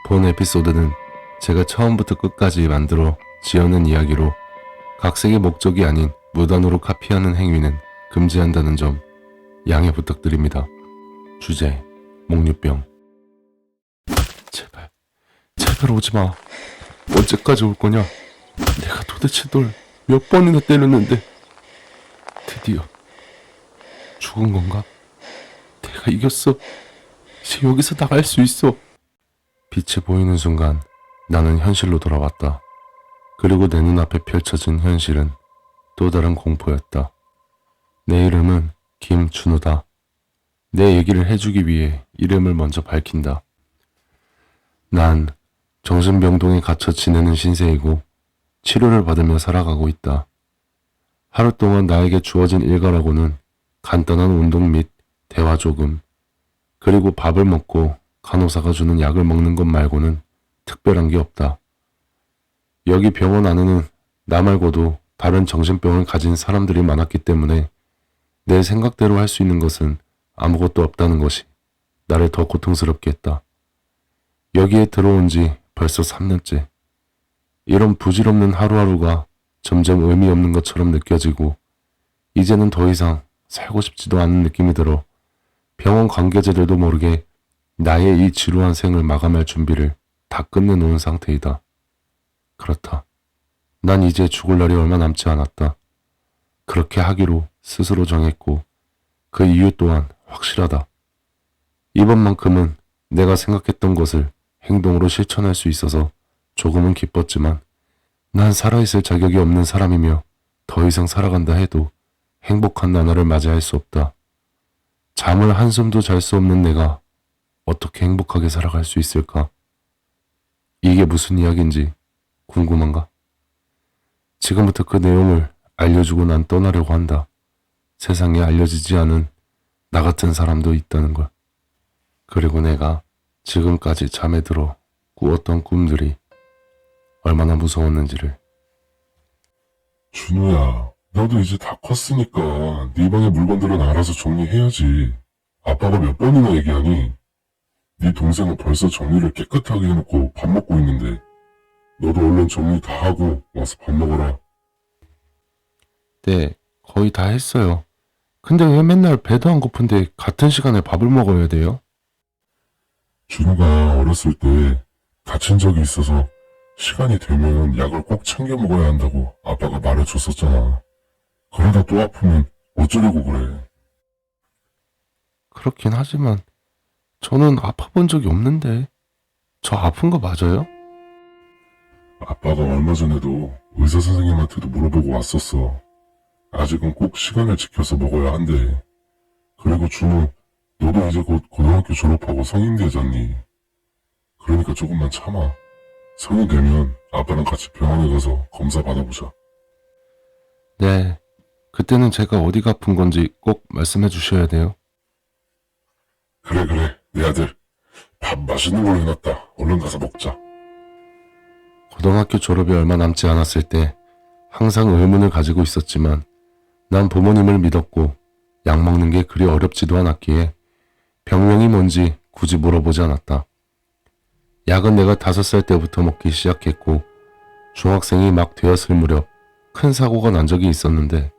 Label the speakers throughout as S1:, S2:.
S1: 본 에피소드는 제가 처음부터 끝까지 만들어 지어낸 이야기로 각색의 목적이 아닌 무단으로 카피하는 행위는 금지한다는 점 양해 부탁드립니다. 주제, 목류병. 제발 오지마. 언제까지 올 거냐? 내가 도대체 널 몇 번이나 때렸는데 드디어 죽은 건가? 내가 이겼어. 이제 여기서 나갈 수 있어. 빛이 보이는 순간 나는 현실로 돌아왔다. 그리고 내 눈앞에 펼쳐진 현실은 또 다른 공포였다. 내 이름은 김준우다. 내 얘기를 해주기 위해 이름을 먼저 밝힌다. 난 정신병동에 갇혀 지내는 신세이고 치료를 받으며 살아가고 있다. 하루 동안 나에게 주어진 일과라고는 간단한 운동 및 대화 조금, 그리고 밥을 먹고 간호사가 주는 약을 먹는 것 말고는 특별한 게 없다. 여기 병원 안에는 나 말고도 다른 정신병을 가진 사람들이 많았기 때문에 내 생각대로 할 수 있는 것은 아무것도 없다는 것이 나를 더 고통스럽게 했다. 여기에 들어온 지 벌써 3년째. 이런 부질없는 하루하루가 점점 의미 없는 것처럼 느껴지고 이제는 더 이상 살고 싶지도 않은 느낌이 들어 병원 관계자들도 모르게 나의 이 지루한 생을 마감할 준비를 다 끝내놓은 상태이다. 그렇다. 난 이제 죽을 날이 얼마 남지 않았다. 그렇게 하기로 스스로 정했고 그 이유 또한 확실하다. 이번만큼은 내가 생각했던 것을 행동으로 실천할 수 있어서 조금은 기뻤지만 난 살아있을 자격이 없는 사람이며 더 이상 살아간다 해도 행복한 나날을 맞이할 수 없다. 잠을 한숨도 잘 수 없는 내가 어떻게 행복하게 살아갈 수 있을까? 이게 무슨 이야기인지 궁금한가? 지금부터 그 내용을 알려주고 난 떠나려고 한다. 세상에 알려지지 않은 나 같은 사람도 있다는 걸. 그리고 내가 지금까지 잠에 들어 꾸었던 꿈들이 얼마나 무서웠는지를.
S2: 준우야, 나도 이제 다 컸으니까 네 방의 물건들은 알아서 정리해야지. 아빠가 몇 번이나 얘기하니? 네 동생은 벌써 정리를 깨끗하게 해놓고 밥 먹고 있는데 너도 얼른 정리 다 하고 와서 밥 먹어라.
S1: 네, 거의 다 했어요. 근데 왜 맨날 배도 안 고픈데 같은 시간에 밥을 먹어야 돼요?
S2: 준우가 어렸을 때 다친 적이 있어서 시간이 되면 약을 꼭 챙겨 먹어야 한다고 아빠가 말해줬었잖아. 그러다 또 아프면 어쩌려고 그래.
S1: 그렇긴 하지만 저는 아파본 적이 없는데. 저 아픈 거 맞아요?
S2: 아빠가 얼마 전에도 의사 선생님한테도 물어보고 왔었어. 아직은 꼭 시간을 지켜서 먹어야 한대. 그리고 준우, 너도 이제 곧 고등학교 졸업하고 성인 되잖니. 그러니까 조금만 참아. 성인 되면 아빠랑 같이 병원에 가서 검사 받아보자.
S1: 네, 그때는 제가 어디가 아픈 건지 꼭 말씀해 주셔야 돼요.
S2: 그래, 내 아들. 밥 맛있는 걸로 해놨다. 얼른 가서 먹자.
S1: 고등학교 졸업이 얼마 남지 않았을 때 항상 의문을 가지고 있었지만 난 부모님을 믿었고 약 먹는 게 그리 어렵지도 않았기에 병명이 뭔지 굳이 물어보지 않았다. 약은 내가 5살 때부터 먹기 시작했고 중학생이 막 되었을 무렵 큰 사고가 난 적이 있었는데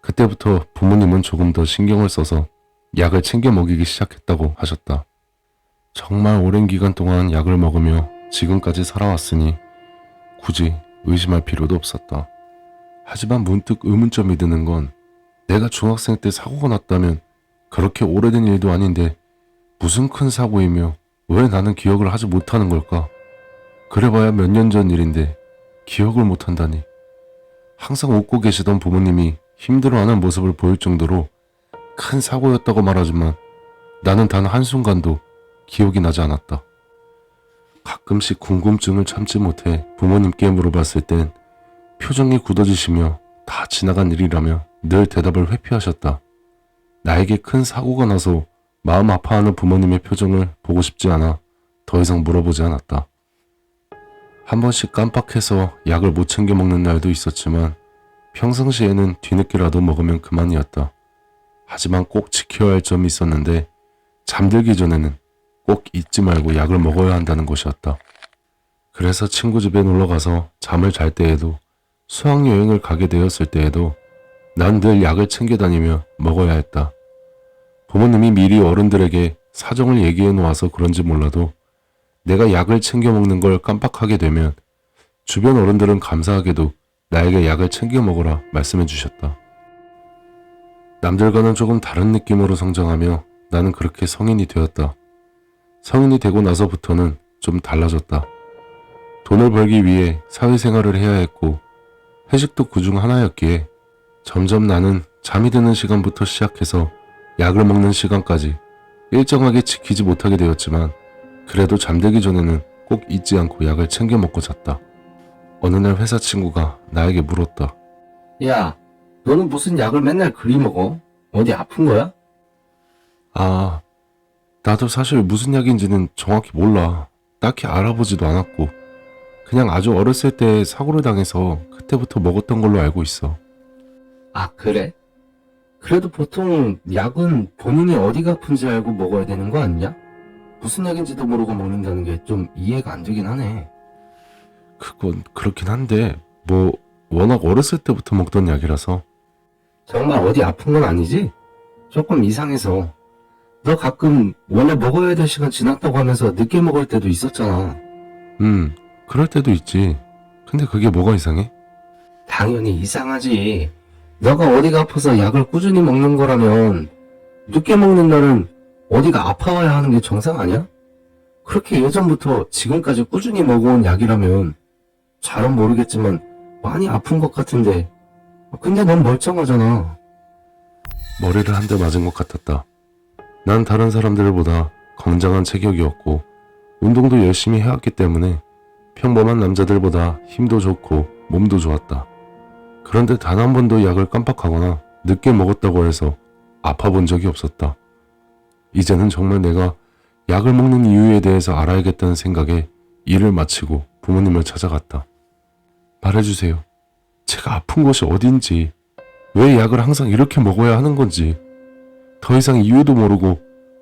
S1: 그때부터 부모님은 조금 더 신경을 써서 약을 챙겨 먹이기 시작했다고 하셨다. 정말 오랜 기간 동안 약을 먹으며 지금까지 살아왔으니 굳이 의심할 필요도 없었다. 하지만 문득 의문점이 드는 건 내가 중학생 때 사고가 났다면 그렇게 오래된 일도 아닌데 무슨 큰 사고이며 왜 나는 기억을 하지 못하는 걸까? 그래봐야 몇 년 전 일인데 기억을 못한다니. 항상 웃고 계시던 부모님이 힘들어하는 모습을 보일 정도로 큰 사고였다고 말하지만 나는 단 한순간도 기억이 나지 않았다. 가끔씩 궁금증을 참지 못해 부모님께 물어봤을 땐 표정이 굳어지시며 다 지나간 일이라며 늘 대답을 회피하셨다. 나에게 큰 사고가 나서 마음 아파하는 부모님의 표정을 보고 싶지 않아 더 이상 물어보지 않았다. 한 번씩 깜빡해서 약을 못 챙겨 먹는 날도 있었지만 평상시에는 뒤늦게라도 먹으면 그만이었다. 하지만 꼭 지켜야 할 점이 있었는데 잠들기 전에는 꼭 잊지 말고 약을 먹어야 한다는 것이었다. 그래서 친구 집에 놀러가서 잠을 잘 때에도 수학여행을 가게 되었을 때에도 난 늘 약을 챙겨 다니며 먹어야 했다. 부모님이 미리 어른들에게 사정을 얘기해 놓아서 그런지 몰라도 내가 약을 챙겨 먹는 걸 깜빡하게 되면 주변 어른들은 감사하게도 나에게 약을 챙겨 먹으라 말씀해 주셨다. 남들과는 조금 다른 느낌으로 성장하며 나는 그렇게 성인이 되었다. 성인이 되고 나서부터는 좀 달라졌다. 돈을 벌기 위해 사회생활을 해야 했고 회식도 그중 하나였기에 점점 나는 잠이 드는 시간부터 시작해서 약을 먹는 시간까지 일정하게 지키지 못하게 되었지만 그래도 잠들기 전에는 꼭 잊지 않고 약을 챙겨 먹고 잤다. 어느 날 회사 친구가 나에게 물었다.
S3: 야, 너는 무슨 약을 맨날 그리 먹어? 어디 아픈 거야?
S1: 아, 나도 사실 무슨 약인지는 정확히 몰라. 딱히 알아보지도 않았고 그냥 아주 어렸을 때 사고를 당해서 그때부터 먹었던 걸로 알고 있어.
S3: 아, 그래? 그래도 보통 약은 본인이 어디가 아픈지 알고 먹어야 되는 거 아니냐? 무슨 약인지도 모르고 먹는다는 게 좀 이해가 안 되긴 하네.
S1: 그건 그렇긴 한데 뭐 워낙 어렸을 때부터 먹던 약이라서.
S3: 정말 어디 아픈 건 아니지? 조금 이상해서. 너 가끔 원래 먹어야 될 시간 지났다고 하면서 늦게 먹을 때도 있었잖아.
S1: 그럴 때도 있지. 근데 그게 뭐가 이상해?
S3: 당연히 이상하지. 너가 어디가 아파서 약을 꾸준히 먹는 거라면 늦게 먹는 날은 어디가 아파야 하는 게 정상 아니야? 그렇게 예전부터 지금까지 꾸준히 먹어온 약이라면 잘은 모르겠지만 많이 아픈 것 같은데 근데 넌 멀쩡하잖아.
S1: 머리를 한 대 맞은 것 같았다. 난 다른 사람들보다 건장한 체격이었고 운동도 열심히 해왔기 때문에 평범한 남자들보다 힘도 좋고 몸도 좋았다. 그런데 단 한 번도 약을 깜빡하거나 늦게 먹었다고 해서 아파 본 적이 없었다. 이제는 정말 내가 약을 먹는 이유에 대해서 알아야겠다는 생각에 일을 마치고 부모님을 찾아갔다. 말해주세요. 제가 아픈 곳이 어딘지, 왜 약을 항상 이렇게 먹어야 하는 건지, 더 이상 이유도 모르고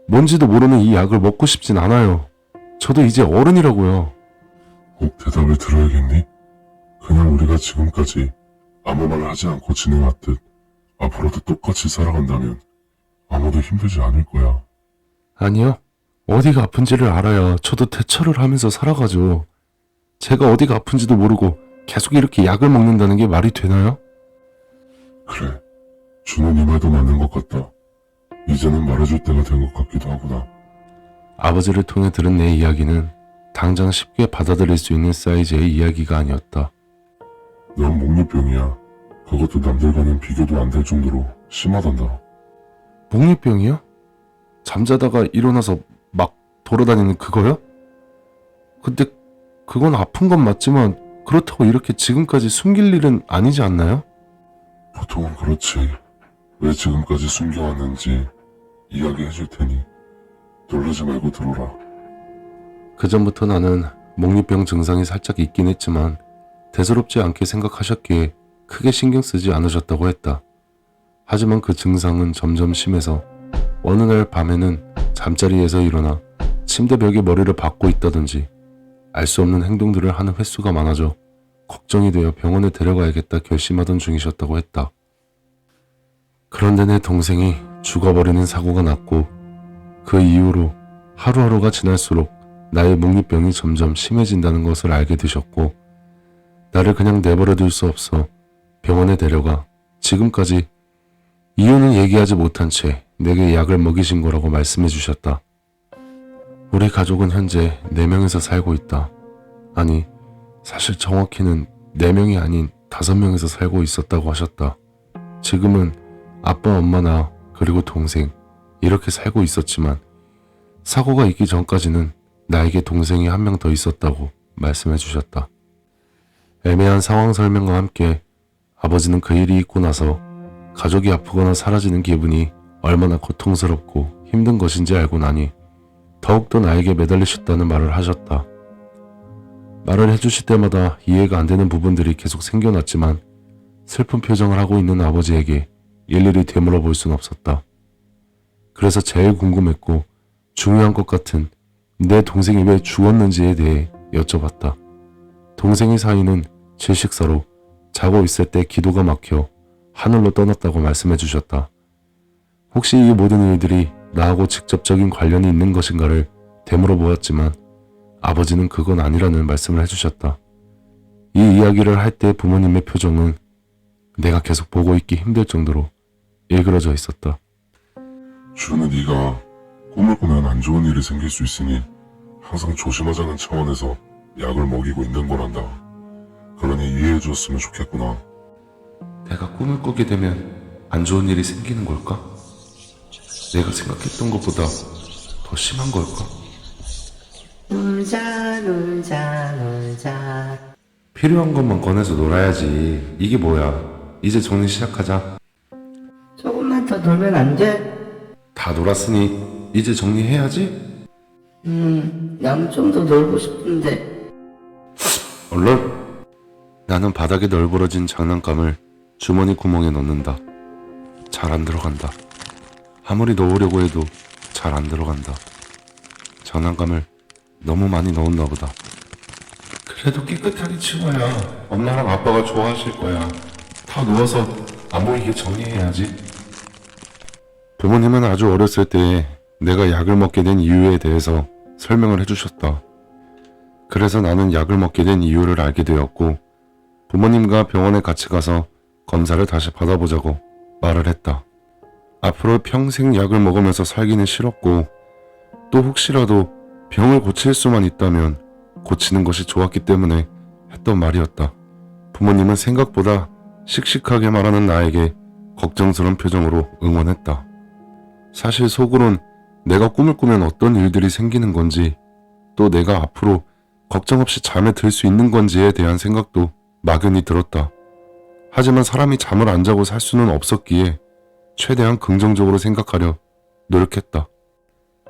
S1: 뭔지도 모르는 이 약을 먹고 싶진 않아요. 저도 이제 어른이라고요.
S2: 꼭 대답을 들어야겠니? 그냥 우리가 지금까지 아무 말 하지 않고 진행하듯 앞으로도 똑같이 살아간다면 아무도 힘들지 않을 거야.
S1: 아니요. 어디가 아픈지를 알아야 저도 대처를 하면서 살아가죠. 제가 어디가 아픈지도 모르고 계속 이렇게 약을 먹는다는 게 말이 되나요?
S2: 그래, 준호 네 말도 맞는 것 같다. 이제는 말해줄 때가 된 것 같기도 하구나.
S1: 아버지를 통해 들은 내 이야기는 당장 쉽게 받아들일 수 있는 사이즈의 이야기가 아니었다.
S2: 넌 목류병이야. 그것도 남들과는 비교도 안 될 정도로 심하단다.
S1: 목류병이요? 잠자다가 일어나서 막 돌아다니는 그거요? 근데 그건 아픈 건 맞지만 그렇다고 이렇게 지금까지 숨길 일은 아니지 않나요?
S2: 보통은 그렇지. 왜 지금까지 숨겨왔는지 이야기해줄 테니 놀라지 말고 들어라.
S1: 그전부터 나는 목류병 증상이 살짝 있긴 했지만 대수롭지 않게 생각하셨기에 크게 신경 쓰지 않으셨다고 했다. 하지만 그 증상은 점점 심해서 어느 날 밤에는 잠자리에서 일어나 침대 벽에 머리를 박고 있다든지 알 수 없는 행동들을 하는 횟수가 많아져 걱정이 되어 병원에 데려가야겠다 결심하던 중이셨다고 했다. 그런데 내 동생이 죽어버리는 사고가 났고 그 이후로 하루하루가 지날수록 나의 목류병이 점점 심해진다는 것을 알게 되셨고 나를 그냥 내버려 둘 수 없어 병원에 데려가 지금까지 이유는 얘기하지 못한 채 내게 약을 먹이신 거라고 말씀해 주셨다. 우리 가족은 현재 4명이서 살고 있다. 아니, 사실 정확히는 4명이 아닌 5명이서 살고 있었다고 하셨다. 지금은 아빠, 엄마, 나 그리고 동생 이렇게 살고 있었지만 사고가 있기 전까지는 나에게 동생이 1명 더 있었다고 말씀해 주셨다. 애매한 상황 설명과 함께 아버지는 그 일이 있고 나서 가족이 아프거나 사라지는 기분이 얼마나 고통스럽고 힘든 것인지 알고 나니 더욱더 나에게 매달리셨다는 말을 하셨다. 말을 해주실 때마다 이해가 안 되는 부분들이 계속 생겨났지만 슬픈 표정을 하고 있는 아버지에게 일일이 되물어 볼 순 없었다. 그래서 제일 궁금했고 중요한 것 같은 내 동생이 왜 죽었는지에 대해 여쭤봤다. 동생의 사위는 질식사로 자고 있을 때 기도가 막혀 하늘로 떠났다고 말씀해 주셨다. 혹시 이 모든 일들이 나하고 직접적인 관련이 있는 것인가를 되물어 보았지만 아버지는 그건 아니라는 말씀을 해주셨다. 이 이야기를 할 때 부모님의 표정은 내가 계속 보고 있기 힘들 정도로 일그러져 있었다.
S2: 준우, 네가 꿈을 꾸면 안 좋은 일이 생길 수 있으니 항상 조심하자는 차원에서 약을 먹이고 있는 거란다. 그러니 이해해 줬으면 좋겠구나.
S1: 내가 꿈을 꾸게 되면 안 좋은 일이 생기는 걸까? 내가 생각했던 것보다 더 심한 걸까?
S4: 놀자 놀자 놀자.
S1: 필요한 것만 꺼내서 놀아야지. 이게 뭐야? 이제 정리 시작하자.
S4: 조금만 더 놀면 안 돼?
S1: 다 놀았으니 이제 정리해야지.
S4: 난 좀 더 놀고 싶은데.
S1: 얼른. 나는 바닥에 널브러진 장난감을 주머니 구멍에 넣는다. 잘 안 들어간다. 아무리 넣으려고 해도 잘 안 들어간다. 장난감을 너무 많이 넣었나 보다. 그래도 깨끗하게 치워야 엄마랑 아빠가 좋아하실 거야. 다 놓아서 안 보이게 정리해야지. 부모님은 아주 어렸을 때에 내가 약을 먹게 된 이유에 대해서 설명을 해주셨다. 그래서 나는 약을 먹게 된 이유를 알게 되었고 부모님과 병원에 같이 가서 검사를 다시 받아보자고 말을 했다. 앞으로 평생 약을 먹으면서 살기는 싫었고 또 혹시라도 병을 고칠 수만 있다면 고치는 것이 좋았기 때문에 했던 말이었다. 부모님은 생각보다 씩씩하게 말하는 나에게 걱정스러운 표정으로 응원했다. 사실 속으론 내가 꿈을 꾸면 어떤 일들이 생기는 건지 또 내가 앞으로 걱정 없이 잠에 들 수 있는 건지에 대한 생각도 막연히 들었다. 하지만 사람이 잠을 안 자고 살 수는 없었기에 최대한 긍정적으로 생각하려 노력했다.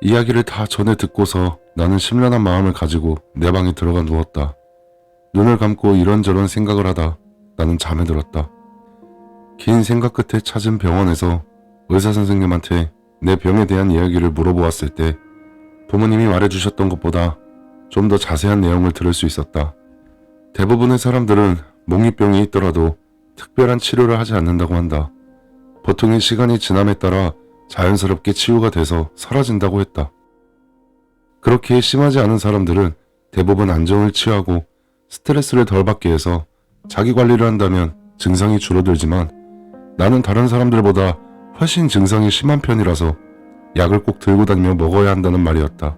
S1: 이야기를 다 전해 듣고서 나는 심란한 마음을 가지고 내 방에 들어가 누웠다. 눈을 감고 이런저런 생각을 하다 나는 잠에 들었다. 긴 생각 끝에 찾은 병원에서 의사 선생님한테 내 병에 대한 이야기를 물어보았을 때 부모님이 말해주셨던 것보다 좀 더 자세한 내용을 들을 수 있었다. 대부분의 사람들은 몽유병이 있더라도 특별한 치료를 하지 않는다고 한다. 보통의 시간이 지남에 따라 자연스럽게 치유가 돼서 사라진다고 했다. 그렇게 심하지 않은 사람들은 대부분 안정을 취하고 스트레스를 덜 받게 해서 자기 관리를 한다면 증상이 줄어들지만 나는 다른 사람들보다 훨씬 증상이 심한 편이라서 약을 꼭 들고 다니며 먹어야 한다는 말이었다.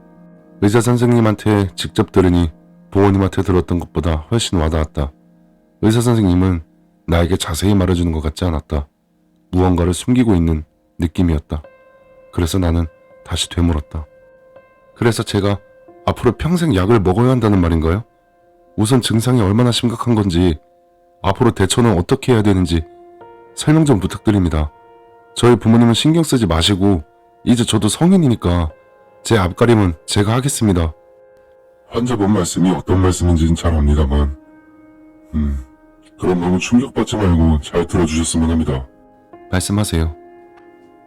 S1: 의사 선생님한테 직접 들으니 부모님한테 들었던 것보다 훨씬 와닿았다. 의사 선생님은 나에게 자세히 말해주는 것 같지 않았다. 무언가를 숨기고 있는 느낌이었다. 그래서 나는 다시 되물었다. 그래서 제가 앞으로 평생 약을 먹어야 한다는 말인가요? 우선 증상이 얼마나 심각한 건지, 앞으로 대처는 어떻게 해야 되는지 설명 좀 부탁드립니다. 저희 부모님은 신경 쓰지 마시고 이제 저도 성인이니까 제 앞가림은 제가 하겠습니다.
S2: 환자분 말씀이 어떤 말씀인지는 잘 압니다만 그럼 너무 충격받지 말고 잘 들어주셨으면 합니다.
S1: 말씀하세요.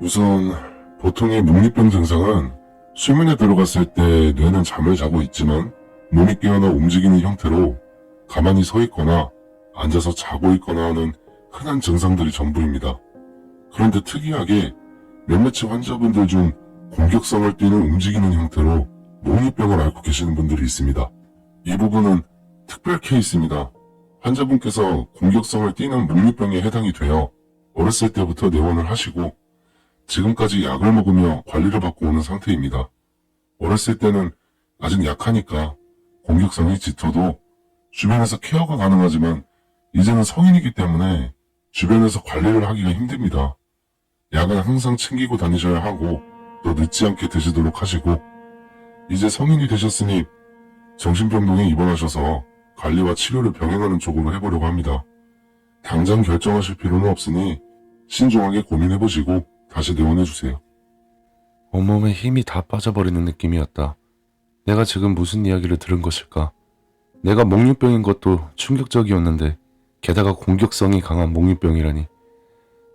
S2: 우선 보통의 묵리병 증상은 수면에 들어갔을 때 뇌는 잠을 자고 있지만 몸이 깨어나 움직이는 형태로 가만히 서 있거나 앉아서 자고 있거나 하는 흔한 증상들이 전부입니다. 그런데 특이하게 몇몇의 환자분들 중 공격성을 띠는 움직이는 형태로 몽유병을 앓고 계시는 분들이 있습니다. 이 부분은 특별 케이스입니다. 환자분께서 공격성을 띠는 몽유병에 해당이 되어 어렸을 때부터 내원을 하시고 지금까지 약을 먹으며 관리를 받고 오는 상태입니다. 어렸을 때는 아직 약하니까 공격성이 짙어도 주변에서 케어가 가능하지만 이제는 성인이기 때문에 주변에서 관리를 하기가 힘듭니다. 약은 항상 챙기고 다니셔야 하고 또 늦지 않게 드시도록 하시고 이제 성인이 되셨으니 정신병동에 입원하셔서 관리와 치료를 병행하는 쪽으로 해보려고 합니다. 당장 결정하실 필요는 없으니 신중하게 고민해보시고 다시 내원해주세요.
S1: 온몸에 힘이 다 빠져버리는 느낌이었다. 내가 지금 무슨 이야기를 들은 것일까? 내가 몽유병인 것도 충격적이었는데 게다가 공격성이 강한 몽유병이라니.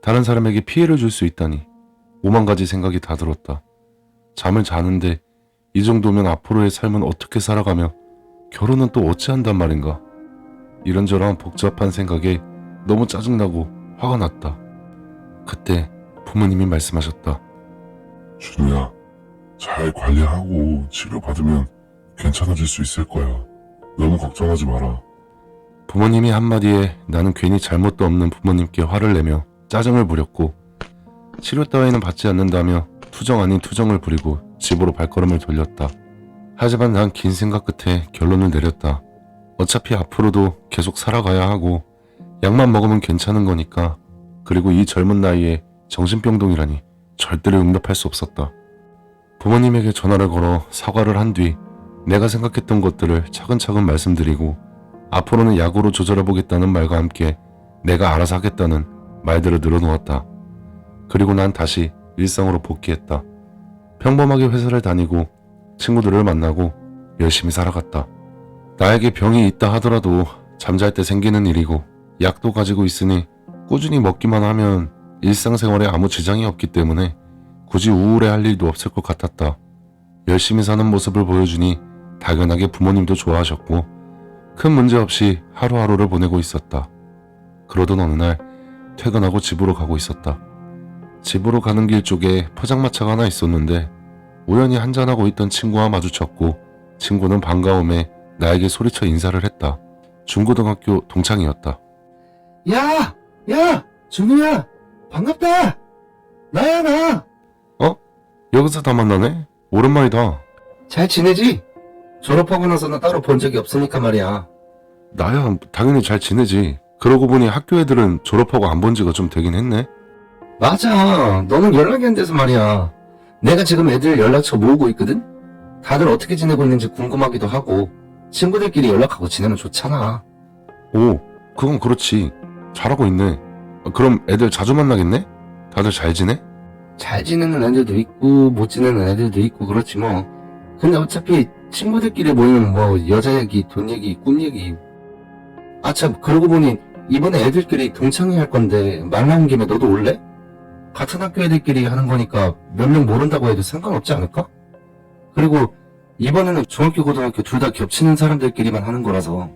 S1: 다른 사람에게 피해를 줄 수 있다니. 오만 가지 생각이 다 들었다. 잠을 자는데 이 정도면 앞으로의 삶은 어떻게 살아가며 결혼은 또 어찌 한단 말인가. 이런저런 복잡한 생각에 너무 짜증나고 화가 났다. 그때 부모님이 말씀하셨다.
S2: 준우야, 잘 관리하고 치료받으면 괜찮아질 수 있을 거야. 너무 걱정하지 마라.
S1: 부모님이 한마디에 나는 괜히 잘못도 없는 부모님께 화를 내며 짜증을 부렸고 치료 따위는 받지 않는다며 투정 아닌 투정을 부리고 집으로 발걸음을 돌렸다. 하지만 난 긴 생각 끝에 결론을 내렸다. 어차피 앞으로도 계속 살아가야 하고 약만 먹으면 괜찮은 거니까. 그리고 이 젊은 나이에 정신병동이라니 절대로 응답할 수 없었다. 부모님에게 전화를 걸어 사과를 한 뒤 내가 생각했던 것들을 차근차근 말씀드리고 앞으로는 약으로 조절해보겠다는 말과 함께 내가 알아서 하겠다는 말들을 늘어놓았다. 그리고 난 다시 일상으로 복귀했다. 평범하게 회사를 다니고 친구들을 만나고 열심히 살아갔다. 나에게 병이 있다 하더라도 잠잘 때 생기는 일이고 약도 가지고 있으니 꾸준히 먹기만 하면 일상생활에 아무 지장이 없기 때문에 굳이 우울해할 일도 없을 것 같았다. 열심히 사는 모습을 보여주니 당연하게 부모님도 좋아하셨고 큰 문제 없이 하루하루를 보내고 있었다. 그러던 어느 날 퇴근하고 집으로 가고 있었다. 집으로 가는 길 쪽에 포장마차가 하나 있었는데 우연히 한잔하고 있던 친구와 마주쳤고 친구는 반가움에 나에게 소리쳐 인사를 했다. 중고등학교 동창이었다.
S3: 야! 야! 준우야! 반갑다! 나야, 나!
S1: 여기서 다 만나네? 오랜만이다.
S3: 잘 지내지? 졸업하고 나서는 따로 본 적이 없으니까 말이야.
S1: 나야 당연히 잘 지내지. 그러고 보니 학교 애들은 졸업하고 안 본 지가 좀 되긴 했네.
S3: 맞아. 너는 연락이 안 돼서 말이야. 내가 지금 애들 연락처 모으고 있거든? 다들 어떻게 지내고 있는지 궁금하기도 하고 친구들끼리 연락하고 지내면 좋잖아.
S1: 오, 그건 그렇지. 잘하고 있네. 그럼 애들 자주 만나겠네? 다들 잘 지내?
S3: 잘 지내는 애들도 있고 못 지내는 애들도 있고 그렇지 뭐. 근데 어차피 친구들끼리 모이면 뭐 여자 얘기, 돈 얘기, 꿈 얘기. 아 참, 그러고 보니 이번에 애들끼리 동창회 할 건데 말 나온 김에 너도 올래? 같은 학교 애들끼리 하는 거니까 몇 명 모른다고 해도 상관없지 않을까? 그리고 이번에는 중학교, 고등학교 둘 다 겹치는 사람들끼리만 하는 거라서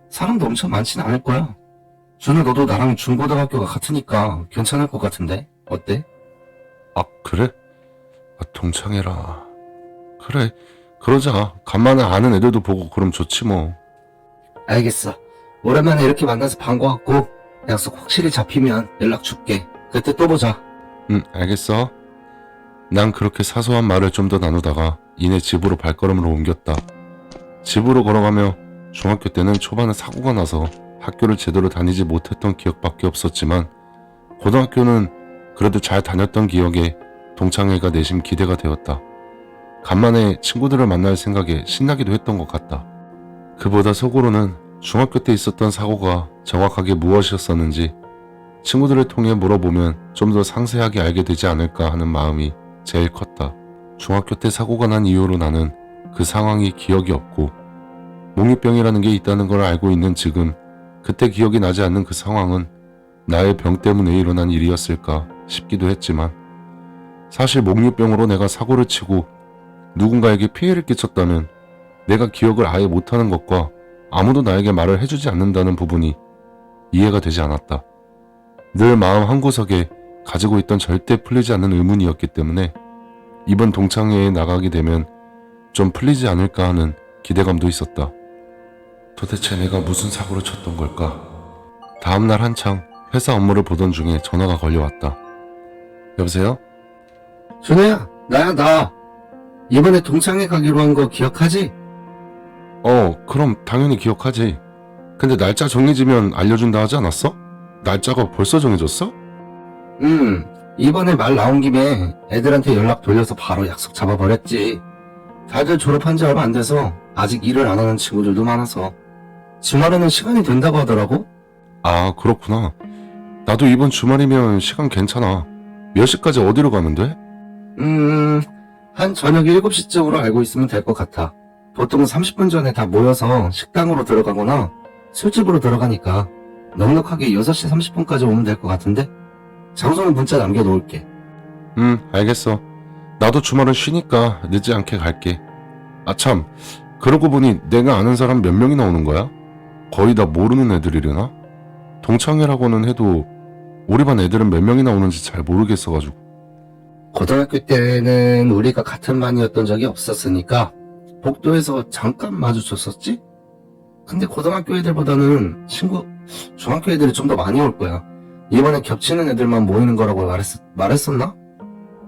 S3: 사람도 엄청 많지는 않을 거야. 준우, 너도 나랑 중고등학교가 같으니까 괜찮을 것 같은데 어때?
S1: 아, 그래? 동창회라. 그래, 그러자. 간만에 아는 애들도 보고 그럼 좋지 뭐.
S3: 알겠어. 오랜만에 이렇게 만나서 반가웠고 약속 확실히 잡히면 연락 줄게. 그때 또 보자.
S1: 응, 알겠어. 난 그렇게 사소한 말을 좀 더 나누다가 이내 집으로 발걸음을 옮겼다. 집으로 걸어가며 중학교 때는 초반에 사고가 나서 학교를 제대로 다니지 못했던 기억밖에 없었지만 고등학교는 그래도 잘 다녔던 기억에 동창회가 내심 기대가 되었다. 간만에 친구들을 만날 생각에 신나기도 했던 것 같다. 그보다 속으로는 중학교 때 있었던 사고가 정확하게 무엇이었었는지 친구들을 통해 물어보면 좀 더 상세하게 알게 되지 않을까 하는 마음이 제일 컸다. 중학교 때 사고가 난 이후로 나는 그 상황이 기억이 없고 몽유병이라는 게 있다는 걸 알고 있는 지금 그때 기억이 나지 않는 그 상황은 나의 병 때문에 일어난 일이었을까 싶기도 했지만 사실 몽유병으로 내가 사고를 치고 누군가에게 피해를 끼쳤다면 내가 기억을 아예 못하는 것과 아무도 나에게 말을 해주지 않는다는 부분이 이해가 되지 않았다. 늘 마음 한구석에 가지고 있던 절대 풀리지 않는 의문이었기 때문에 이번 동창회에 나가게 되면 좀 풀리지 않을까 하는 기대감도 있었다. 도대체 내가 무슨 사고를 쳤던 걸까? 다음날 한창 회사 업무를 보던 중에 전화가 걸려왔다. 여보세요?
S3: 준우야, 나야, 나. 이번에 동창회 가기로 한 거 기억하지?
S1: 그럼 당연히 기억하지. 근데 날짜 정해지면 알려준다 하지 않았어? 날짜가 벌써 정해졌어?
S3: 이번에 말 나온 김에 애들한테 연락 돌려서 바로 약속 잡아버렸지. 다들 졸업한 지 얼마 안 돼서 아직 일을 안 하는 친구들도 많아서 주말에는 시간이 된다고 하더라고.
S1: 아, 그렇구나. 나도 이번 주말이면 시간 괜찮아. 몇 시까지 어디로 가면 돼?
S3: 한 저녁 7시쯤으로 알고 있으면 될 것 같아. 보통은 30분 전에 다 모여서 식당으로 들어가거나 술집으로 들어가니까 넉넉하게 6시 30분까지 오면 될 것 같은데? 장소는 문자 남겨놓을게.
S1: 알겠어. 나도 주말은 쉬니까 늦지 않게 갈게. 아참, 그러고 보니 내가 아는 사람 몇 명이나 오는 거야? 거의 다 모르는 애들이려나? 동창회라고는 해도 우리 반 애들은 몇 명이나 오는지 잘 모르겠어가지고.
S3: 고등학교 때는 우리가 같은 반이었던 적이 없었으니까 복도에서 잠깐 마주쳤었지? 근데 고등학교 애들보다는 중학교 애들이 좀 더 많이 올 거야. 이번에 겹치는 애들만 모이는 거라고 말했었나?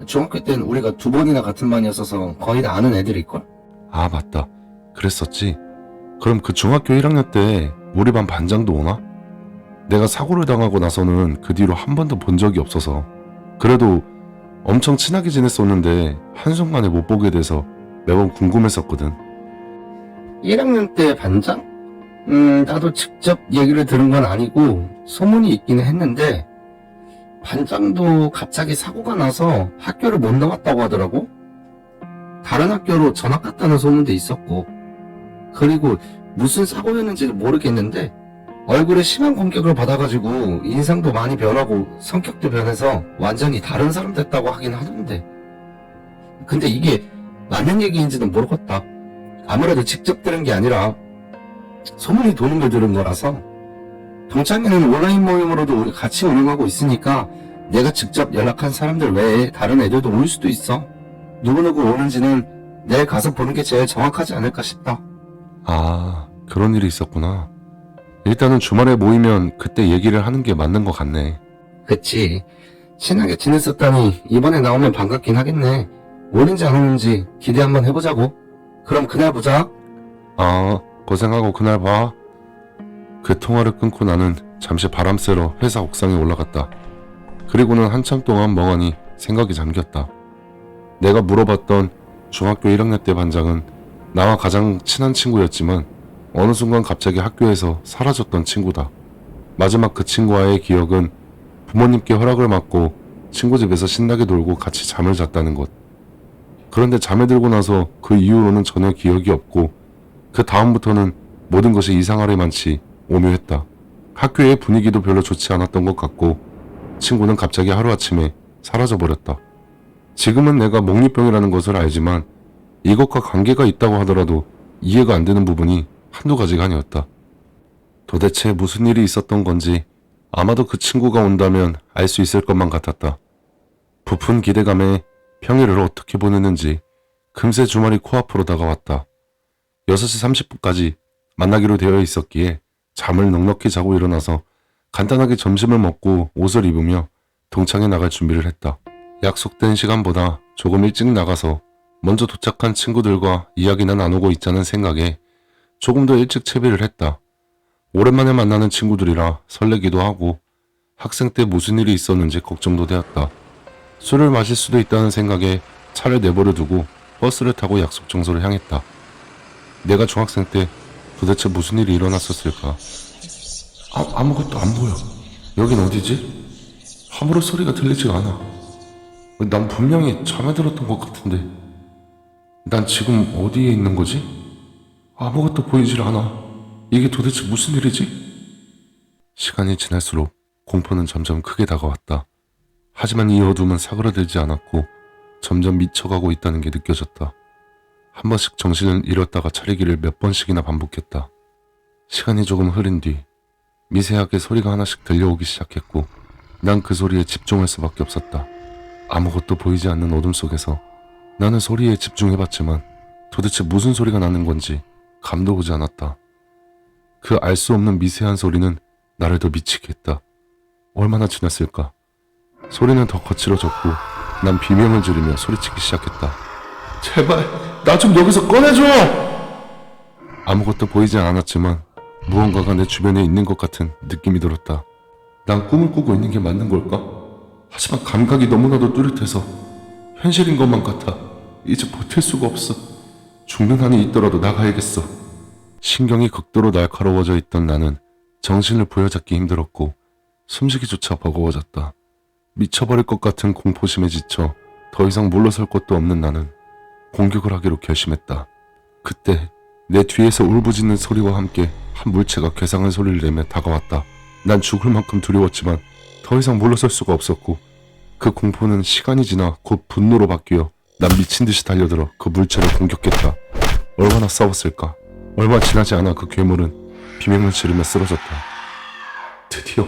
S3: 중학교 때는 우리가 2번이나 같은 반이었어서 거의 다 아는 애들일걸?
S1: 아, 맞다. 그랬었지. 그럼 그 중학교 1학년 때 우리 반 반장도 오나? 내가 사고를 당하고 나서는 그 뒤로 한 번도 본 적이 없어서 그래도 엄청 친하게 지냈었는데 한순간에 못 보게 돼서 매번 궁금했었거든.
S3: 1학년 때 반장? 나도 직접 얘기를 들은 건 아니고 소문이 있기는 했는데 반장도 갑자기 사고가 나서 학교를 못 나갔다고 하더라고. 다른 학교로 전학 갔다는 소문도 있었고, 그리고 무슨 사고였는지는 모르겠는데 얼굴에 심한 공격을 받아가지고 인상도 많이 변하고 성격도 변해서 완전히 다른 사람 됐다고 하긴 하던데, 근데 이게 맞는 얘기인지는 모르겠다. 아무래도 직접 들은 게 아니라 소문이 도는 걸 들은 거라서. 동창회는 온라인 모임으로도 우리 같이 운영하고 있으니까 내가 직접 연락한 사람들 외에 다른 애들도 올 수도 있어. 누구누구 오는지는 내일 가서 보는 게 제일 정확하지 않을까 싶다.
S1: 아, 그런 일이 있었구나. 일단은 주말에 모이면 그때 얘기를 하는 게 맞는 것 같네.
S3: 그치. 친하게 지냈었다니 이번에 나오면 반갑긴 하겠네. 오는지 안 오는지 기대 한번 해보자고. 그럼 그날 보자.
S1: 아, 고생하고 그날 봐. 그 통화를 끊고 나는 잠시 바람 쐬러 회사 옥상에 올라갔다. 그리고는 한참 동안 멍하니 생각이 잠겼다. 내가 물어봤던 중학교 1학년 때 반장은 나와 가장 친한 친구였지만 어느 순간 갑자기 학교에서 사라졌던 친구다. 마지막 그 친구와의 기억은 부모님께 허락을 받고 친구 집에서 신나게 놀고 같이 잠을 잤다는 것. 그런데 잠에 들고 나서 그 이후로는 전혀 기억이 없고 그 다음부터는 모든 것이 이상하리만치 오묘했다. 학교의 분위기도 별로 좋지 않았던 것 같고 친구는 갑자기 하루아침에 사라져버렸다. 지금은 내가 몽유병이라는 것을 알지만 이것과 관계가 있다고 하더라도 이해가 안 되는 부분이 한두 가지가 아니었다. 도대체 무슨 일이 있었던 건지 아마도 그 친구가 온다면 알 수 있을 것만 같았다. 부푼 기대감에 평일을 어떻게 보냈는지 금세 주말이 코앞으로 다가왔다. 6시 30분까지 만나기로 되어 있었기에 잠을 넉넉히 자고 일어나서 간단하게 점심을 먹고 옷을 입으며 동창회 나갈 준비를 했다. 약속된 시간보다 조금 일찍 나가서 먼저 도착한 친구들과 이야기나 나누고 있자는 생각에 조금 더 일찍 채비를 했다. 오랜만에 만나는 친구들이라 설레기도 하고 학생 때 무슨 일이 있었는지 걱정도 되었다. 술을 마실 수도 있다는 생각에 차를 내버려 두고 버스를 타고 약속 장소를 향했다. 내가 중학생 때 도대체 무슨 일이 일어났었을까? 아무것도 안 보여. 여긴 어디지? 아무런 소리가 들리지가 않아. 난 분명히 잠에 들었던 것 같은데 난 지금 어디에 있는 거지? 아무것도 보이질 않아. 이게 도대체 무슨 일이지? 시간이 지날수록 공포는 점점 크게 다가왔다. 하지만 이 어둠은 사그라들지 않았고 점점 미쳐가고 있다는 게 느껴졌다. 한 번씩 정신을 잃었다가 차리기를 몇 번씩이나 반복했다. 시간이 조금 흐른 뒤 미세하게 소리가 하나씩 들려오기 시작했고 난 그 소리에 집중할 수밖에 없었다. 아무것도 보이지 않는 어둠 속에서 나는 소리에 집중해봤지만 도대체 무슨 소리가 나는 건지 감도 오지 않았다. 그 알 수 없는 미세한 소리는 나를 더 미치게 했다. 얼마나 지났을까? 소리는 더 거칠어졌고 난 비명을 지르며 소리치기 시작했다. 제발 나 좀 여기서 꺼내줘! 아무것도 보이지 않았지만 무언가가 내 주변에 있는 것 같은 느낌이 들었다. 난 꿈을 꾸고 있는 게 맞는 걸까? 하지만 감각이 너무나도 뚜렷해서 현실인 것만 같아. 이제 버틸 수가 없어. 죽는 한이 있더라도 나가야겠어. 신경이 극도로 날카로워져 있던 나는 정신을 부여잡기 힘들었고 숨쉬기조차 버거워졌다. 미쳐버릴 것 같은 공포심에 지쳐 더 이상 물러설 곳도 없는 나는 공격을 하기로 결심했다. 그때 내 뒤에서 울부짖는 소리와 함께 한 물체가 괴상한 소리를 내며 다가왔다. 난 죽을 만큼 두려웠지만 더 이상 물러설 수가 없었고 그 공포는 시간이 지나 곧 분노로 바뀌어 난 미친 듯이 달려들어 그 물체를 공격했다. 얼마나 싸웠을까. 얼마 지나지 않아 그 괴물은 비명을 지르며 쓰러졌다. 드디어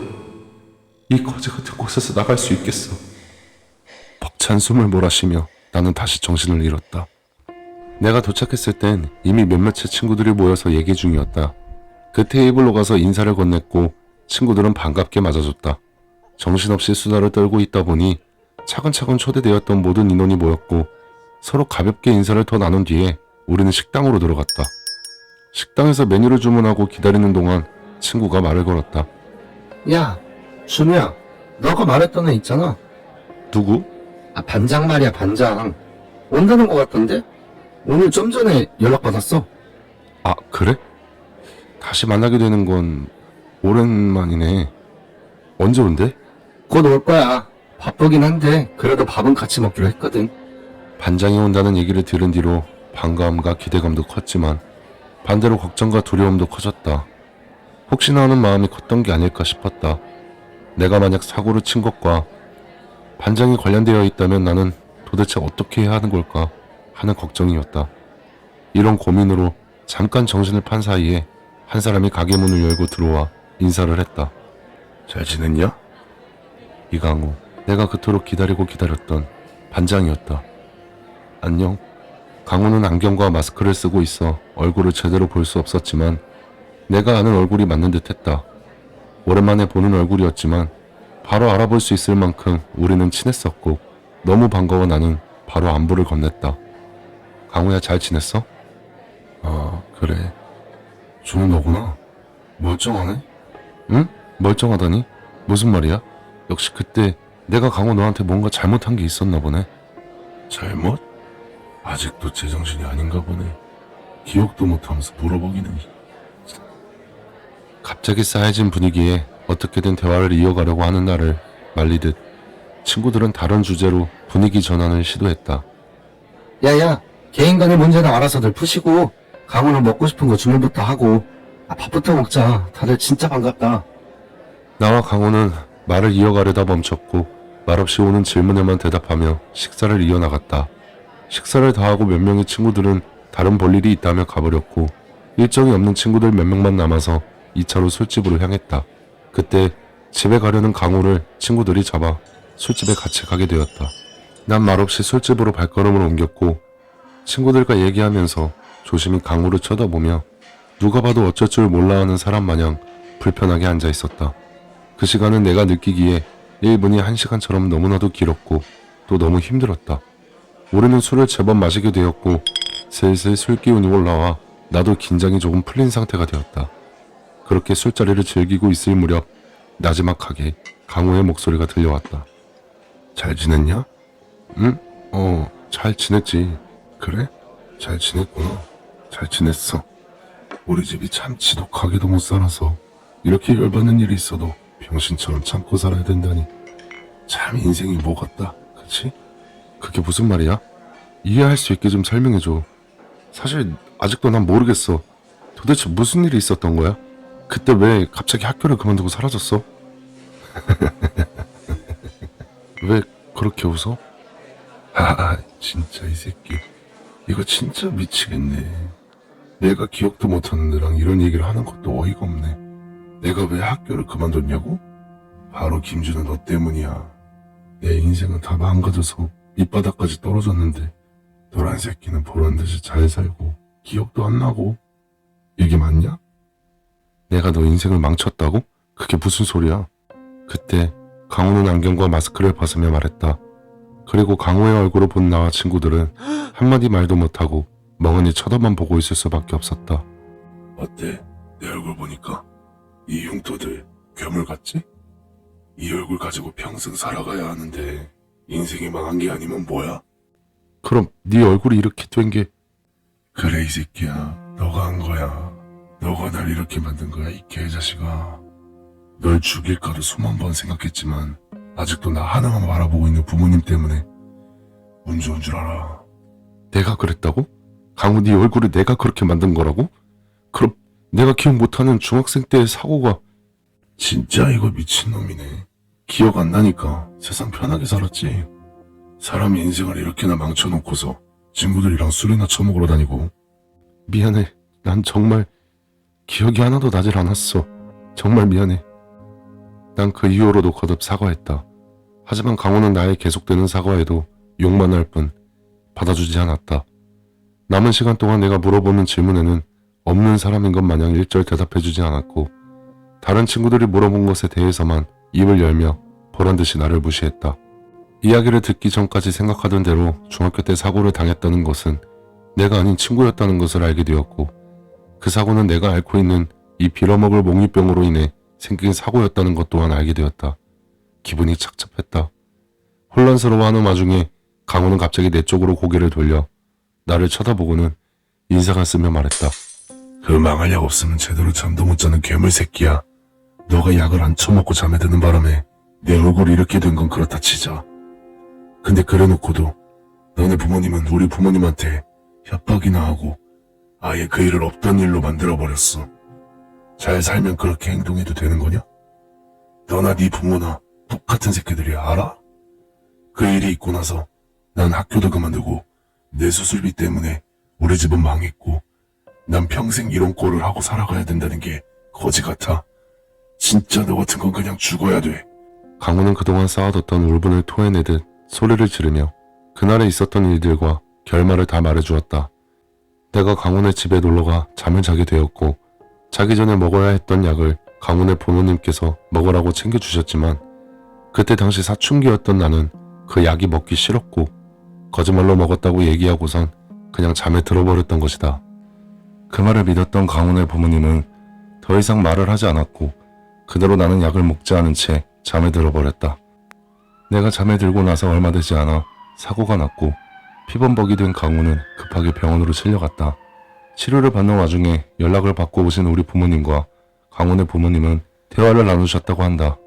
S1: 이 거지 같은 곳에서 나갈 수 있겠어. 벅찬 숨을 몰아쉬며 나는 다시 정신을 잃었다. 내가 도착했을 땐 이미 몇몇의 친구들이 모여서 얘기 중이었다. 그 테이블로 가서 인사를 건넸고 친구들은 반갑게 맞아줬다. 정신없이 수다를 떨고 있다 보니 차근차근 초대되었던 모든 인원이 모였고 서로 가볍게 인사를 더 나눈 뒤에 우리는 식당으로 들어갔다. 식당에서 메뉴를 주문하고 기다리는 동안 친구가 말을 걸었다.
S3: 야, 준우야, 너가 말했던 애 있잖아.
S1: 누구?
S3: 아, 반장 말이야, 반장. 온다는 것 같던데? 오늘 좀 전에 연락받았어.
S1: 아, 그래? 다시 만나게 되는 건 오랜만이네. 언제 온대?
S3: 곧 올 거야. 바쁘긴 한데 그래도 밥은 같이 먹기로 했거든.
S1: 반장이 온다는 얘기를 들은 뒤로 반감과 기대감도 컸지만 반대로 걱정과 두려움도 커졌다. 혹시나 하는 마음이 컸던 게 아닐까 싶었다. 내가 만약 사고를 친 것과 반장이 관련되어 있다면 나는 도대체 어떻게 해야 하는 걸까 하는 걱정이었다. 이런 고민으로 잠깐 정신을 판 사이에 한 사람이 가게 문을 열고 들어와 인사를 했다. 잘 지냈냐? 이강우, 내가 그토록 기다렸던 반장이었다. 안녕. 강우는 안경과 마스크를 쓰고 있어 얼굴을 제대로 볼 수 없었지만 내가 아는 얼굴이 맞는 듯 했다. 오랜만에 보는 얼굴이었지만 바로 알아볼 수 있을 만큼 우리는 친했었고 너무 반가워 나는 바로 안부를 건넸다. 강우야, 잘 지냈어? 아, 그래. 준우 너구나. 멀쩡하네? 응? 멀쩡하다니? 무슨 말이야? 역시 그때 내가 강우 너한테 뭔가 잘못한 게 있었나 보네. 잘못? 아직도 제정신이 아닌가 보네. 기억도 못하면서 물어보기는. 갑자기 싸해진 분위기에 어떻게든 대화를 이어가려고 하는 나를 말리듯 친구들은 다른 주제로 분위기 전환을 시도했다.
S3: 야야, 개인 간의 문제는 알아서들 푸시고 강우는 먹고 싶은 거 주문부터 하고 밥부터 먹자. 다들 진짜 반갑다.
S1: 나와 강호는 말을 이어가려다 멈췄고 말없이 오는 질문에만 대답하며 식사를 이어나갔다. 식사를 다 하고 몇 명의 친구들은 다른 볼일이 있다며 가버렸고 일정이 없는 친구들 몇 명만 남아서 2차로 술집으로 향했다. 그때 집에 가려는 강호를 친구들이 잡아 술집에 같이 가게 되었다. 난 말없이 술집으로 발걸음을 옮겼고 친구들과 얘기하면서 조심히 강호를 쳐다보며 누가 봐도 어쩔 줄 몰라 하는 사람 마냥 불편하게 앉아 있었다. 그 시간은 내가 느끼기에 1분이 1시간처럼 너무나도 길었고 또 너무 힘들었다. 우리는 술을 제법 마시게 되었고 슬슬 술 기운이 올라와 나도 긴장이 조금 풀린 상태가 되었다. 그렇게 술자리를 즐기고 있을 무렵 나지막하게 강호의 목소리가 들려왔다. 잘 지냈냐? 응? 잘 지냈지. 그래? 잘 지냈구나. 잘 지냈어. 우리 집이 참 지독하게도 못 살아서 이렇게 열받는 일이 있어도 병신처럼 참고 살아야 된다니. 참 인생이 뭐 같다. 그치? 그게 무슨 말이야? 이해할 수 있게 좀 설명해줘. 사실 아직도 난 모르겠어. 도대체 무슨 일이 있었던 거야? 그때 왜 갑자기 학교를 그만두고 사라졌어? 왜 그렇게 웃어? 진짜 이 새끼. 이거 진짜 미치겠네. 내가 기억도 못하는 애랑 이런 얘기를 하는 것도 어이가 없네. 내가 왜 학교를 그만뒀냐고? 바로 김준호 너 때문이야. 내 인생은 다 망가져서 밑바닥까지 떨어졌는데 너란 새끼는 보란듯이 잘 살고 기억도 안 나고. 이게 맞냐? 내가 너 인생을 망쳤다고? 그게 무슨 소리야? 그때 강호는 안경과 마스크를 벗으며 말했다. 그리고 강호의 얼굴을 본 나와 친구들은 한마디 말도 못하고 멍하니 쳐다만 보고 있을 수밖에 없었다. 어때? 내 얼굴 보니까 이 흉터들 괴물 같지? 이 얼굴 가지고 평생 살아가야 하는데 인생이 망한 게 아니면 뭐야? 그럼 네 얼굴이 이렇게 된 게... 그래 이 새끼야, 너가 한 거야. 너가 날 이렇게 만든 거야, 이 개자식아. 널 죽일까도 수만 번 생각했지만 아직도 나 하나만 바라보고 있는 부모님 때문에 운 좋은 줄 알아. 내가 그랬다고? 강우 네 얼굴을 내가 그렇게 만든 거라고? 그럼 내가 기억 못하는 중학생 때의 사고가... 진짜 이거 미친놈이네. 기억 안 나니까 세상 편하게 살았지. 사람이 인생을 이렇게나 망쳐놓고서 친구들이랑 술이나 처먹으러 다니고. 미안해. 난 정말 기억이 하나도 나질 않았어. 정말 미안해. 난 그 이후로도 거듭 사과했다. 하지만 강호는 나의 계속되는 사과에도 욕만 할 뿐 받아주지 않았다. 남은 시간 동안 내가 물어보는 질문에는 없는 사람인 것 마냥 일절 대답해주지 않았고 다른 친구들이 물어본 것에 대해서만 입을 열며 보란듯이 나를 무시했다. 이야기를 듣기 전까지 생각하던 대로 중학교 때 사고를 당했다는 것은 내가 아닌 친구였다는 것을 알게 되었고 그 사고는 내가 앓고 있는 이 빌어먹을 몽유병으로 인해 생긴 사고였다는 것 또한 알게 되었다. 기분이 착잡했다. 혼란스러워하는 와중에 강호는 갑자기 내 쪽으로 고개를 돌려 나를 쳐다보고는 인상을 쓰며 말했다.
S2: 그 망할 약 없으면 제대로 잠도 못 자는 괴물 새끼야. 너가 약을 안 처먹고 잠에 드는 바람에 내 얼굴이 이렇게 된 건 그렇다 치자. 근데 그래놓고도 너네 부모님은 우리 부모님한테 협박이나 하고 아예 그 일을 없던 일로 만들어버렸어. 잘 살면 그렇게 행동해도 되는 거냐? 너나 네 부모나 똑같은 새끼들이야, 알아? 그 일이 있고 나서 난 학교도 그만두고 내 수술비 때문에 우리 집은 망했고 난 평생 이런 꼴을 하고 살아가야 된다는 게 거지 같아. 진짜 너 같은 건 그냥 죽어야 돼.
S1: 강호는 그동안 쌓아뒀던 울분을 토해내듯 소리를 지르며 그날에 있었던 일들과 결말을 다 말해주었다. 내가 강훈의 집에 놀러가 잠을 자게 되었고 자기 전에 먹어야 했던 약을 강훈의 부모님께서 먹으라고 챙겨주셨지만 그때 당시 사춘기였던 나는 그 약이 먹기 싫었고 거짓말로 먹었다고 얘기하고선 그냥 잠에 들어버렸던 것이다. 그 말을 믿었던 강훈의 부모님은 더 이상 말을 하지 않았고 그대로 나는 약을 먹지 않은 채 잠에 들어버렸다. 내가 잠에 들고 나서 얼마 되지 않아 사고가 났고 피범벅이 된 강훈은 급하게 병원으로 실려갔다. 치료를 받는 와중에 연락을 받고 오신 우리 부모님과 강훈의 부모님은 대화를 나누셨다고 한다.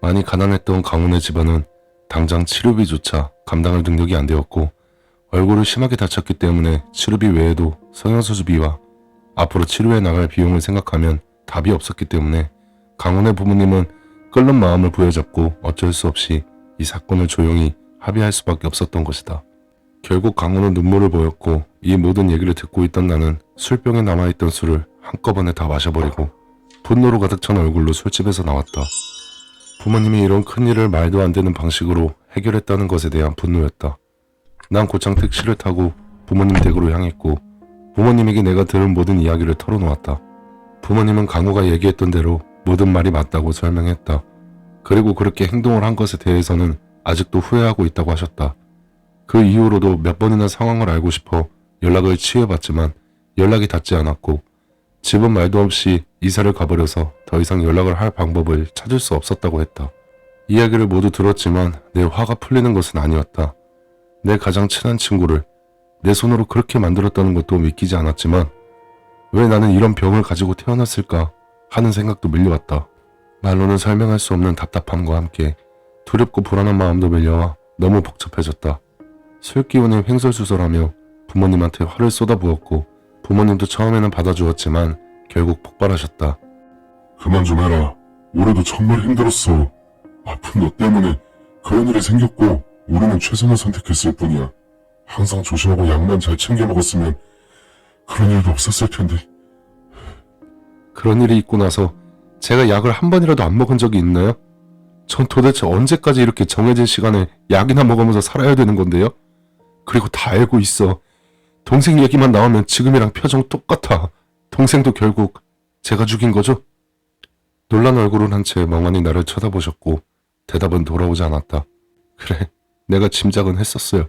S1: 많이 가난했던 강훈의 집안은 당장 치료비조차 감당할 능력이 안 되었고 얼굴을 심하게 다쳤기 때문에 치료비 외에도 성형수술비와 앞으로 치료해 나갈 비용을 생각하면 답이 없었기 때문에 강훈의 부모님은 끓는 마음을 부여잡고 어쩔 수 없이 이 사건을 조용히 합의할 수밖에 없었던 것이다. 결국 강훈은 눈물을 보였고 이 모든 얘기를 듣고 있던 나는 술병에 남아있던 술을 한꺼번에 다 마셔버리고 분노로 가득 찬 얼굴로 술집에서 나왔다. 부모님이 이런 큰일을 말도 안 되는 방식으로 해결했다는 것에 대한 분노였다. 난 곧장 택시를 타고 부모님 댁으로 향했고 부모님에게 내가 들은 모든 이야기를 털어놓았다. 부모님은 강호가 얘기했던 대로 모든 말이 맞다고 설명했다. 그리고 그렇게 행동을 한 것에 대해서는 아직도 후회하고 있다고 하셨다. 그 이후로도 몇 번이나 상황을 알고 싶어 연락을 취해봤지만 연락이 닿지 않았고 집은 말도 없이 이사를 가버려서 더 이상 연락을 할 방법을 찾을 수 없었다고 했다. 이야기를 모두 들었지만 내 화가 풀리는 것은 아니었다. 내 가장 친한 친구를 내 손으로 그렇게 만들었다는 것도 믿기지 않았지만 왜 나는 이런 병을 가지고 태어났을까 하는 생각도 밀려왔다. 말로는 설명할 수 없는 답답함과 함께 두렵고 불안한 마음도 밀려와 너무 복잡해졌다. 술 기운에 횡설수설하며 부모님한테 화를 쏟아부었고 부모님도 처음에는 받아주었지만 결국 폭발하셨다.
S2: 그만 좀 해라. 올해도 정말 힘들었어. 아픈 너 때문에 그런 일이 생겼고 우리는 최선을 선택했을 뿐이야. 항상 조심하고 약만 잘 챙겨 먹었으면 그런 일도 없었을 텐데.
S1: 그런 일이 있고 나서 제가 약을 한 번이라도 안 먹은 적이 있나요? 전 도대체 언제까지 이렇게 정해진 시간에 약이나 먹으면서 살아야 되는 건데요? 그리고 다 알고 있어. 동생 얘기만 나오면 지금이랑 표정 똑같아. 동생도 결국 제가 죽인 거죠? 놀란 얼굴을 한 채 멍하니 나를 쳐다보셨고 대답은 돌아오지 않았다. 그래, 내가 짐작은 했었어요.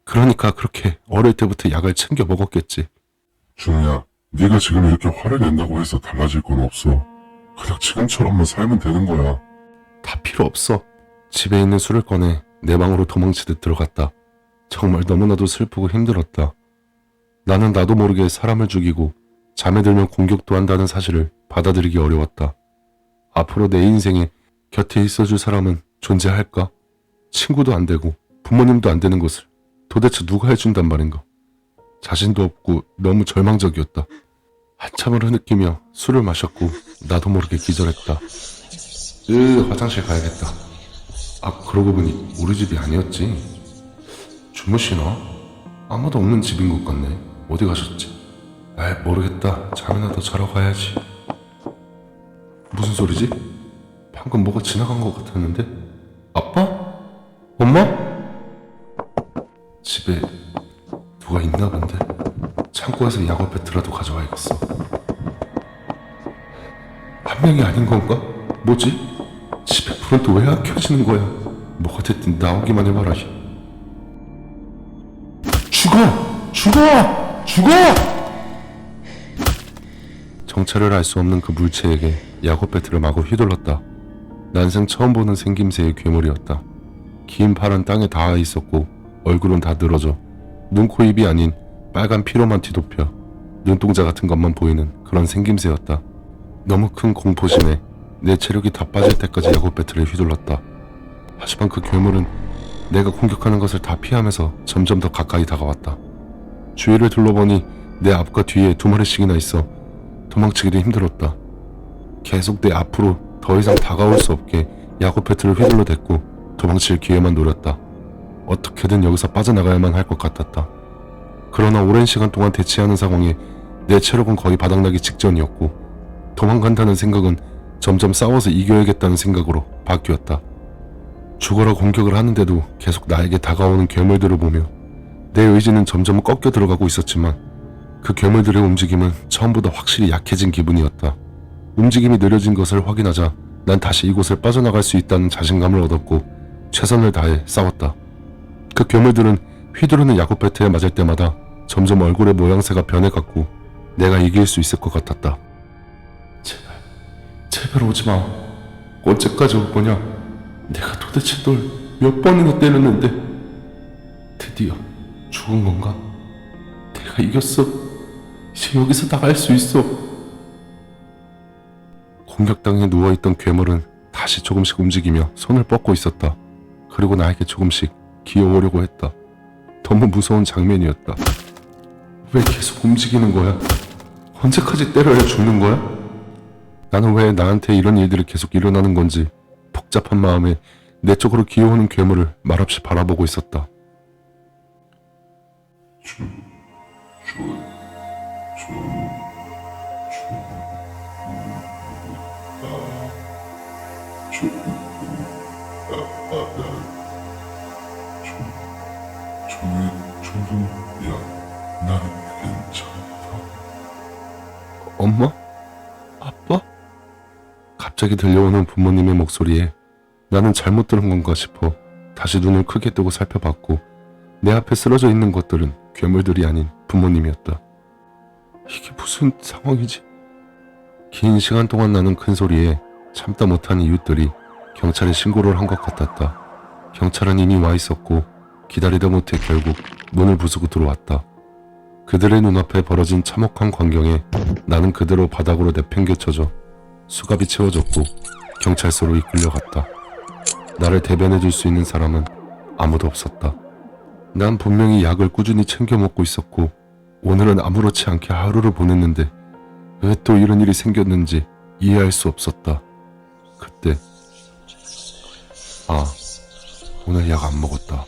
S1: 그러니까 그렇게 어릴 때부터 약을 챙겨 먹었겠지.
S2: 준우야, 네가 지금 이렇게 화를 낸다고 해서 달라질 건 없어. 그냥 지금처럼만 살면 되는 거야.
S1: 다 필요 없어. 집에 있는 술을 꺼내 내 방으로 도망치듯 들어갔다. 정말 너무나도 슬프고 힘들었다. 나는 나도 모르게 사람을 죽이고 잠에 들면 공격도 한다는 사실을 받아들이기 어려웠다. 앞으로 내 인생에 곁에 있어줄 사람은 존재할까? 친구도 안 되고 부모님도 안 되는 것을 도대체 누가 해준단 말인가? 자신도 없고 너무 절망적이었다. 한참을 흐느끼며 술을 마셨고 나도 모르게 기절했다. 화장실 가야겠다. 아, 그러고 보니 우리 집이 아니었지. 주무시나? 아무도 없는 집인 것 같네. 어디 가셨지? 아이, 모르겠다. 잠이나 더 자러 가야지. 무슨 소리지? 방금 뭐가 지나간 것 같았는데? 아빠? 엄마? 집에 누가 있나 본데? 창고에서 약어 배트라도 가져와야겠어. 한 명이 아닌 건가? 뭐지? 집에 불은 또 왜 안 켜지는 거야? 뭐가 됐든 나오기만 해봐라. 죽어! 죽어! 죽어! 정체를 알 수 없는 그 물체에게 야구 배트를 마구 휘둘렀다. 난생 처음 보는 생김새의 괴물이었다. 긴 팔은 땅에 닿아 있었고 얼굴은 다 늘어져 눈, 코, 입이 아닌 빨간 피로만 뒤덮여 눈동자 같은 것만 보이는 그런 생김새였다. 너무 큰 공포심에 내 체력이 다 빠질 때까지 야구 배트를 휘둘렀다. 하지만 그 괴물은 내가 공격하는 것을 다 피하면서 점점 더 가까이 다가왔다. 주위를 둘러보니 내 앞과 뒤에 2마리씩이나 있어 도망치기도 힘들었다. 계속 내 앞으로 더 이상 다가올 수 없게 야구 배트를 휘둘러 댔고 도망칠 기회만 노렸다. 어떻게든 여기서 빠져나가야만 할 것 같았다. 그러나 오랜 시간 동안 대치하는 상황에 내 체력은 거의 바닥나기 직전이었고 도망간다는 생각은 점점 싸워서 이겨야겠다는 생각으로 바뀌었다. 죽어라 공격을 하는데도 계속 나에게 다가오는 괴물들을 보며 내 의지는 점점 꺾여 들어가고 있었지만 그 괴물들의 움직임은 처음보다 확실히 약해진 기분이었다. 움직임이 느려진 것을 확인하자 난 다시 이곳을 빠져나갈 수 있다는 자신감을 얻었고 최선을 다해 싸웠다. 그 괴물들은 휘두르는 야구 배트에 맞을 때마다 점점 얼굴의 모양새가 변해갔고 내가 이길 수 있을 것 같았다. 제발 오지마. 언제까지 올 거냐? 내가 도대체 널 몇 번이나 때렸는데 드디어 죽은 건가? 내가 이겼어. 이제 여기서 나갈 수 있어. 공격당해 누워있던 괴물은 다시 조금씩 움직이며 손을 뻗고 있었다. 그리고 나에게 조금씩 기어오려고 했다. 너무 무서운 장면이었다. 왜 계속 움직이는 거야? 언제까지 때려야 죽는 거야? 나는 왜 나한테 이런 일들이 계속 일어나는 건지 복잡한 마음에 내 쪽으로 기어오는 괴물을 말없이 바라보고 있었다.
S2: 난 괜찮다.
S1: 엄마? 아빠? 갑자기 들려오는 부모님의 목소리에 나는 잘못 들은 건가 싶어 다시 눈을 크게 뜨고 살펴봤고 내 앞에 쓰러져 있는 것들은 괴물들이 아닌 부모님이었다. 이게 무슨 상황이지? 긴 시간 동안 나는 큰 소리에 참다 못한 이웃들이 경찰에 신고를 한 것 같았다. 경찰은 이미 와 있었고 기다리다 못해 결국 문을 부수고 들어왔다. 그들의 눈앞에 벌어진 참혹한 광경에 나는 그대로 바닥으로 내팽개쳐져 수갑이 채워졌고 경찰서로 이끌려갔다. 나를 대변해줄 수 있는 사람은 아무도 없었다. 난 분명히 약을 꾸준히 챙겨 먹고 있었고 오늘은 아무렇지 않게 하루를 보냈는데 왜 또 이런 일이 생겼는지 이해할 수 없었다. 그때 오늘 약 안 먹었다.